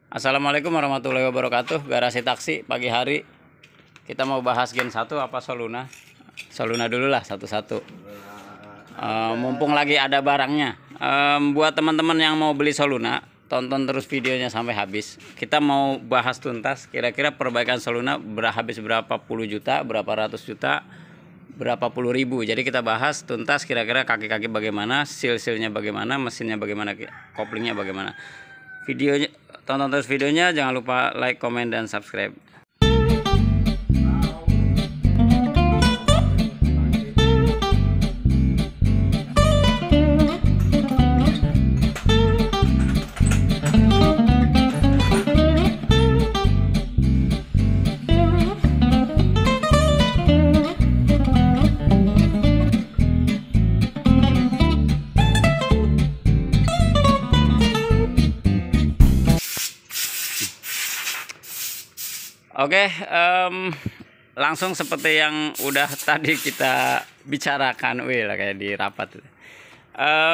Assalamualaikum warahmatullahi wabarakatuh. Garasi taksi pagi hari. Kita mau bahas Gen 1 apa Soluna. Soluna dulu lah satu-satu. Mumpung lagi ada barangnya. Buat teman-teman yang mau beli Soluna, tonton terus videonya sampai habis. Kita mau bahas tuntas kira-kira perbaikan Soluna habis berapa puluh juta, berapa ratus juta, berapa puluh ribu. Jadi kita bahas tuntas kira-kira kaki-kaki bagaimana, seal-sealnya bagaimana, mesinnya bagaimana, koplingnya bagaimana. Videonya, tonton terus videonya, jangan lupa like, komen, dan subscribe. Oke, langsung seperti yang udah tadi kita bicarakan, lah kayak di rapat.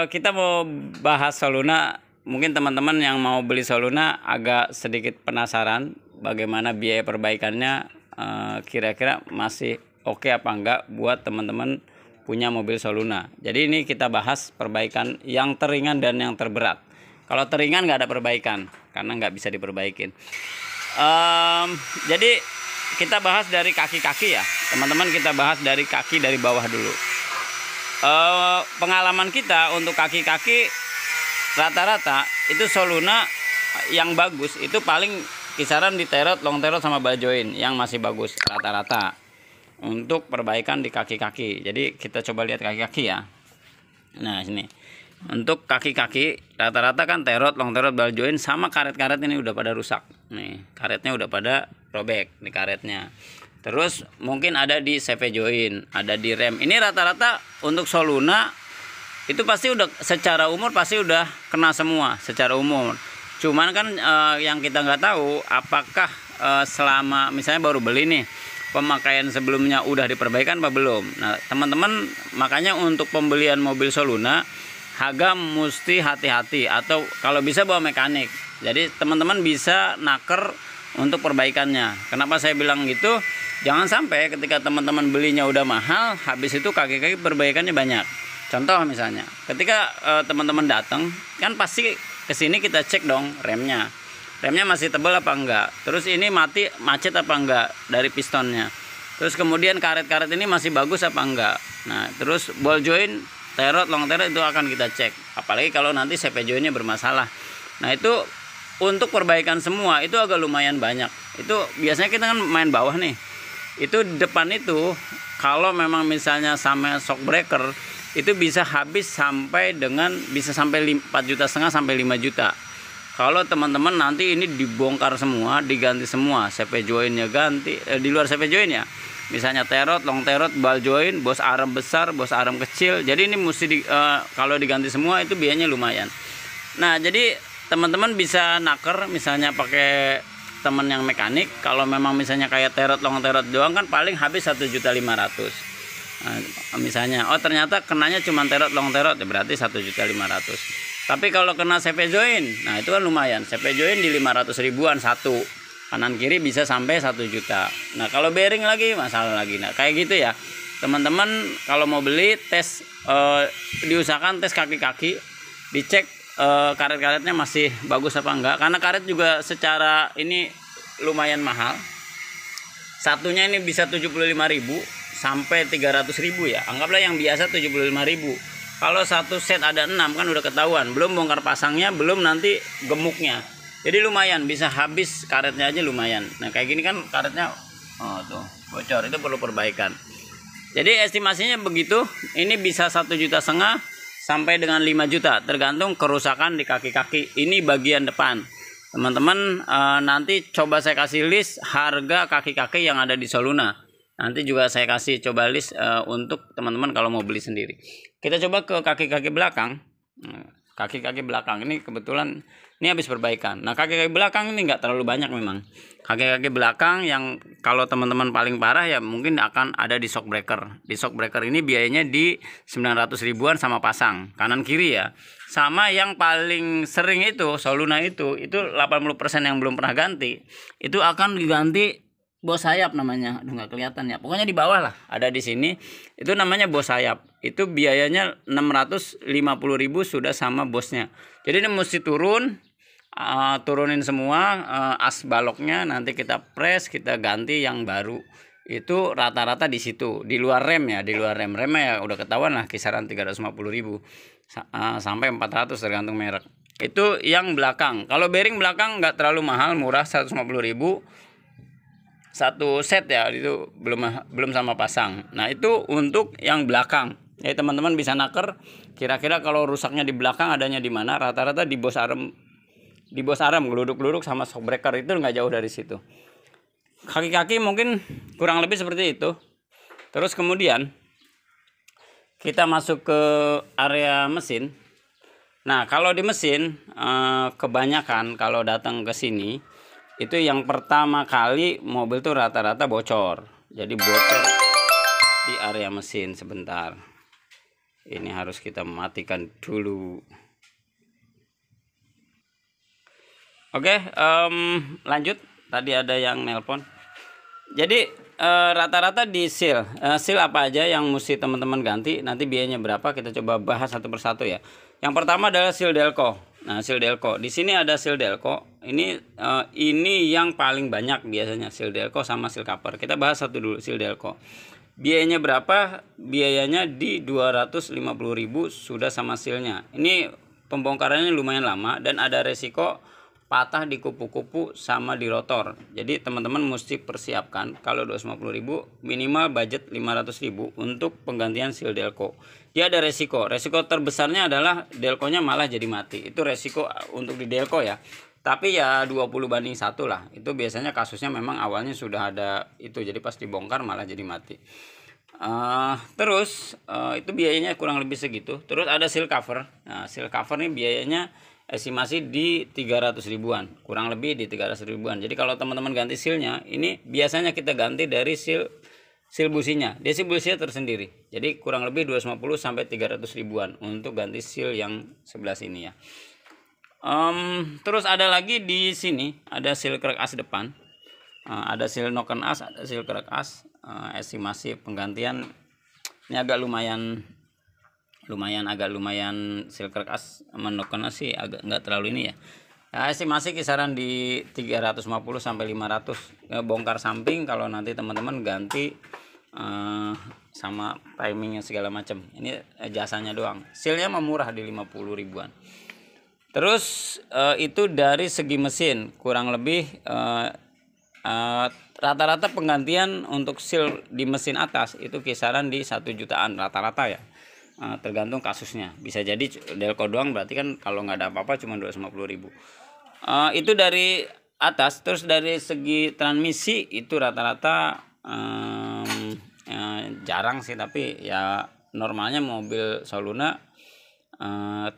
Kita mau bahas Soluna. Mungkin teman-teman yang mau beli Soluna agak sedikit penasaran bagaimana biaya perbaikannya, kira-kira masih oke apa enggak buat teman-teman punya mobil Soluna. Jadi ini kita bahas perbaikan yang teringan dan yang terberat. Kalau teringan nggak ada perbaikan karena nggak bisa diperbaikin. Jadi kita bahas dari kaki-kaki ya teman-teman, kita bahas dari kaki dari bawah dulu. Pengalaman kita untuk kaki-kaki rata-rata itu Soluna yang bagus itu paling kisaran di terot, long terot sama ball joint yang masih bagus rata-rata untuk perbaikan di kaki-kaki. Jadi kita coba lihat kaki-kaki ya. Nah sini untuk kaki-kaki rata-rata kan terot, long terot, ball joint sama karet-karet ini udah pada rusak. Nih karetnya udah pada robek nih karetnya. Terus mungkin ada di CV joint, ada di rem. Ini rata-rata untuk Soluna itu pasti udah secara umur pasti udah kena semua secara umur. Cuman kan yang kita nggak tahu apakah selama misalnya baru beli nih, pemakaian sebelumnya udah diperbaikan apa belum. Nah teman-teman makanya untuk pembelian mobil Soluna harga mesti hati-hati atau kalau bisa bawa mekanik. Jadi teman-teman bisa naker untuk perbaikannya. Kenapa saya bilang gitu? Jangan sampai ketika teman-teman belinya udah mahal, habis itu kaki-kaki perbaikannya banyak. Contoh misalnya, ketika teman-teman datang, kan pasti kesini kita cek dong remnya. Remnya masih tebal apa enggak? Terus ini macet apa enggak dari pistonnya? Terus kemudian karet-karet ini masih bagus apa enggak? Nah, terus ball joint, terot, long terot itu akan kita cek. Apalagi kalau nanti CV jointnya bermasalah. Nah itu untuk perbaikan semua itu agak lumayan banyak. Itu biasanya kita kan main bawah nih. Itu depan itu kalau memang misalnya sama shock breaker itu bisa habis sampai dengan bisa sampai 4,5 juta sampai 5 juta. Kalau teman-teman nanti ini dibongkar semua, diganti semua, CV jointnya ganti, di luar CV joint ya. Misalnya terot, long terot, ball joint, bos arm besar, bos arm kecil. Jadi ini mesti kalau diganti semua itu biayanya lumayan. Nah, jadi teman-teman bisa naker misalnya pakai teman yang mekanik. Kalau memang misalnya kayak terot, long terot doang kan paling habis 1,5 juta. Nah, misalnya oh ternyata kenanya cuma terot, long terot ya berarti 1,5 juta. Tapi kalau kena CV joint, nah itu kan lumayan. CV joint di 500 ribuan satu. Kanan kiri bisa sampai 1 juta. Nah kalau bearing lagi masalah lagi. Nah kayak gitu ya teman-teman, kalau mau beli tes diusahakan tes kaki-kaki, dicek karet-karetnya masih bagus apa enggak, karena karet juga secara ini lumayan mahal. Satunya ini bisa 75.000 sampai 300.000 ya, anggaplah yang biasa 75.000. Kalau satu set ada 6 kan udah ketahuan, belum bongkar pasangnya, belum nanti gemuknya. Jadi lumayan bisa habis karetnya aja lumayan. Nah kayak gini kan karetnya tuh bocor, itu perlu perbaikan. Jadi estimasinya begitu. Ini bisa 1,5 juta sampai dengan 5 juta tergantung kerusakan di kaki-kaki. Ini bagian depan. Teman-teman nanti coba saya kasih list harga kaki-kaki yang ada di Soluna. Nanti juga saya kasih coba list untuk teman-teman kalau mau beli sendiri. Kita coba ke kaki-kaki belakang. kaki-kaki belakang ini kebetulan ini habis perbaikan. Nah, kaki-kaki belakang ini nggak terlalu banyak memang. Kaki-kaki belakang yang kalau teman-teman paling parah ya mungkin akan ada di shock breaker. Di shock breaker ini biayanya di 900 ribuan sama pasang kanan kiri ya. Sama yang paling sering itu Soluna itu 80% yang belum pernah ganti itu akan diganti bos sayap namanya. Aduh, nggak kelihatan ya. Pokoknya di bawah lah, ada di sini. Itu namanya bos sayap. Itu biayanya 650 ribu sudah sama bosnya. Jadi ini mesti turunin semua as baloknya, nanti kita press, kita ganti yang baru. Itu rata-rata di situ. Di luar rem ya, remnya ya udah ketahuan lah kisaran 350 ribu sampai 400 tergantung merek. Itu yang belakang. Kalau bearing belakang nggak terlalu mahal, murah 150 ribu. Satu set ya, itu belum sama pasang. Nah, itu untuk yang belakang. Jadi teman-teman bisa naker kira-kira kalau rusaknya di belakang adanya di mana. Rata-rata di bos arem geluduk-geluduk sama shock breaker itu nggak jauh dari situ. Kaki-kaki mungkin kurang lebih seperti itu. Terus kemudian kita masuk ke area mesin. Nah, kalau di mesin kebanyakan kalau datang ke sini itu yang pertama kali mobil tuh rata-rata bocor. Jadi bocor di area mesin. Sebentar, ini harus kita matikan dulu. Oke, lanjut. Tadi ada yang nelpon. Jadi rata-rata di seal apa aja yang mesti teman-teman ganti, nanti biayanya berapa, kita coba bahas satu persatu ya. Yang pertama adalah seal delco. Nah, seal delco. Di sini ada seal delco. Ini yang paling banyak biasanya, seal delco sama seal cover. Kita bahas satu dulu, seal delco. Biayanya berapa? Biayanya di 250 ribu sudah sama sealnya. Ini pembongkarannya lumayan lama dan ada resiko patah di kupu-kupu sama di rotor. Jadi teman-teman mesti persiapkan kalau 250 ribu minimal budget 500 ribu untuk penggantian seal delco. Dia ada resiko terbesarnya adalah delconya malah jadi mati. Itu resiko untuk di delco ya. Tapi ya 20:1 lah. Itu biasanya kasusnya memang awalnya sudah ada itu, jadi pas dibongkar malah jadi mati. Terus itu biayanya kurang lebih segitu. Terus ada seal cover. Nah, seal cover ini biayanya estimasi di 300 ribuan, kurang lebih di 300 ribuan. Jadi kalau teman-teman ganti sealnya, ini biasanya kita ganti dari seal businya. Dia seal businya tersendiri. Jadi kurang lebih 250 sampai 300 ribuan untuk ganti seal yang sebelah sini ya. Terus ada lagi di sini ada seal crack as depan. Ada seal noken as, ada seal crack as. Estimasi penggantian ini agak lumayan seal crack as menokena sih agak nggak terlalu ini ya. Estimasi kisaran di 350 sampai 500 bongkar samping kalau nanti teman-teman ganti sama timingnya segala macam. Ini jasanya doang. Sealnya murah di 50 ribuan. Terus itu dari segi mesin kurang lebih rata-rata penggantian untuk seal di mesin atas itu kisaran di 1 jutaan rata-rata ya. Tergantung kasusnya, bisa jadi delco doang berarti kan kalau nggak ada apa-apa cuma 250 ribu. Itu dari atas. Terus dari segi transmisi itu rata-rata jarang sih, tapi ya normalnya mobil Soluna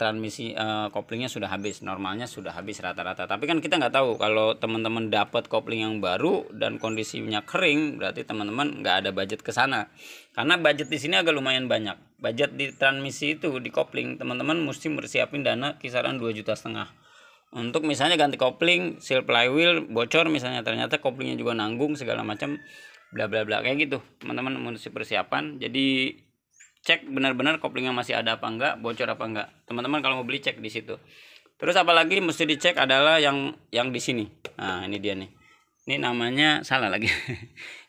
transmisi koplingnya sudah habis, normalnya sudah habis rata-rata. Tapi kan kita nggak tahu kalau teman-teman dapat kopling yang baru dan kondisinya kering, berarti teman-teman nggak ada budget ke sana. Karena budget di sini agak lumayan banyak. Budget di transmisi itu di kopling teman-teman mesti bersiapin dana kisaran 2,5 juta. Untuk misalnya ganti kopling, seal flywheel bocor misalnya, ternyata koplingnya juga nanggung segala macam bla bla bla kayak gitu. Teman-teman mesti persiapan. Jadi cek benar-benar koplingnya masih ada apa enggak, bocor apa enggak. Teman-teman kalau mau beli cek di situ. Terus apalagi mesti dicek adalah yang di sini. Nah, ini dia nih. Ini namanya salah lagi.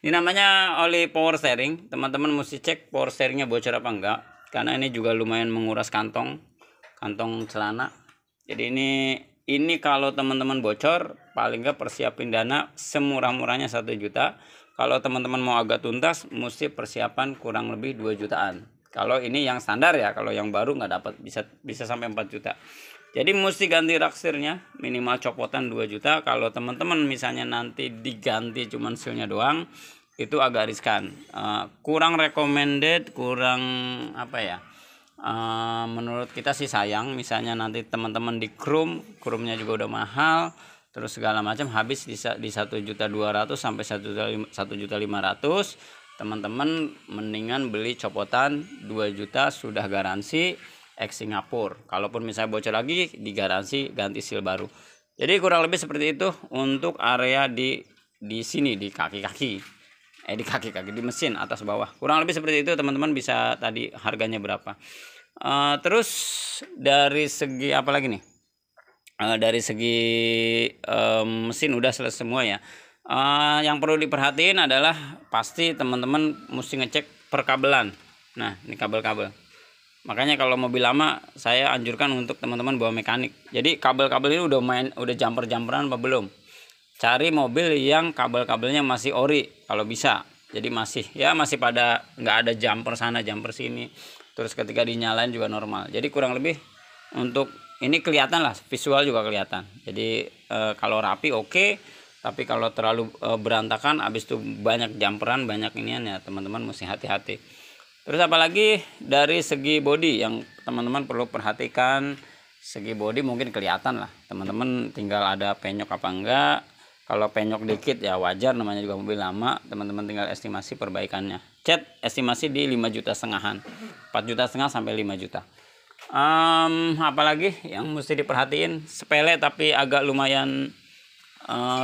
Ini namanya oli power steering. Teman-teman mesti cek power steeringnya bocor apa enggak, karena ini juga lumayan menguras kantong celana. Jadi ini kalau teman-teman bocor paling enggak persiapin dana semurah-murahnya 1 juta. Kalau teman-teman mau agak tuntas mesti persiapan kurang lebih 2 jutaan. Kalau ini yang standar ya, kalau yang baru nggak dapat bisa sampai 4 juta. Jadi mesti ganti raksirnya minimal copotan 2 juta. Kalau teman-teman misalnya nanti diganti cuman sealnya doang, itu agak riskan. Kurang recommended, kurang apa ya? Menurut kita sih sayang, misalnya nanti teman-teman di chrome-nya juga udah mahal, terus segala macam habis di 1.200.000 sampai 1.500.000. Teman-teman mendingan beli copotan 2 juta sudah garansi ex Singapura. Kalaupun misalnya bocor lagi digaransi ganti seal baru. Jadi kurang lebih seperti itu untuk area di sini di kaki-kaki. Di kaki-kaki di mesin atas bawah. Kurang lebih seperti itu, teman-teman bisa tadi harganya berapa. Terus dari segi apa lagi nih? Dari segi mesin udah selesai semua ya. Yang perlu diperhatiin adalah pasti teman-teman mesti ngecek perkabelan. Nah, ini kabel-kabel. Makanya kalau mobil lama saya anjurkan untuk teman-teman bawa mekanik. Jadi kabel-kabel ini udah jumper-jumperan apa belum? Cari mobil yang kabel-kabelnya masih ori kalau bisa. Jadi masih pada nggak ada jumper sana jumper sini. Terus ketika dinyalain juga normal. Jadi kurang lebih untuk ini kelihatan lah, visual juga kelihatan. Jadi kalau rapi oke. Tapi kalau terlalu berantakan, habis itu banyak jumperan, banyak inian ya, teman-teman mesti hati-hati. Terus apalagi dari segi body yang teman-teman perlu perhatikan, segi body mungkin kelihatan lah. Teman-teman tinggal ada penyok apa enggak. Kalau penyok dikit ya wajar, namanya juga mobil lama. Teman-teman tinggal estimasi perbaikannya. Cat estimasi di 5,5 juta, 4,5 juta sampai 5 juta. Apalagi yang mesti diperhatiin, sepele tapi agak lumayan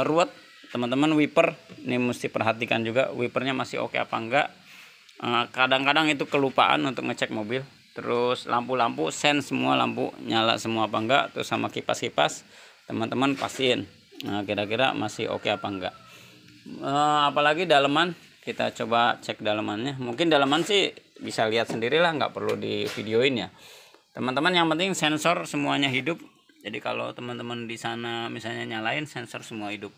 ruwet, teman-teman, wiper ini mesti perhatikan juga, wipernya masih oke apa enggak. Kadang-kadang itu kelupaan untuk ngecek mobil. Terus lampu-lampu sen semua, lampu nyala semua apa enggak. Terus sama kipas-kipas teman-teman pastiin kira-kira masih oke apa enggak. Apalagi daleman, kita coba cek dalemannya. Mungkin daleman sih bisa lihat sendirilah, nggak perlu di videoin ya teman-teman. Yang penting sensor semuanya hidup. Jadi kalau teman-teman di sana misalnya nyalain, sensor semua hidup,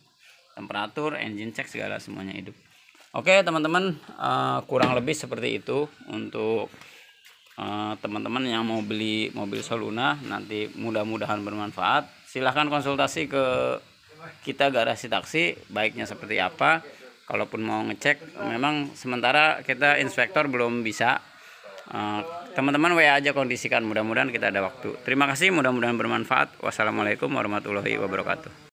temperatur, engine check segala semuanya hidup. Oke teman-teman, kurang lebih seperti itu untuk teman-teman yang mau beli mobil Soluna. Nanti mudah-mudahan bermanfaat. Silahkan konsultasi ke kita Garasi Taksi, baiknya seperti apa. Kalaupun mau ngecek, memang sementara kita inspektor belum bisa. Teman-teman WA aja kondisikan, mudah-mudahan kita ada waktu. Terima kasih, mudah-mudahan bermanfaat. Wassalamualaikum warahmatullahi wabarakatuh.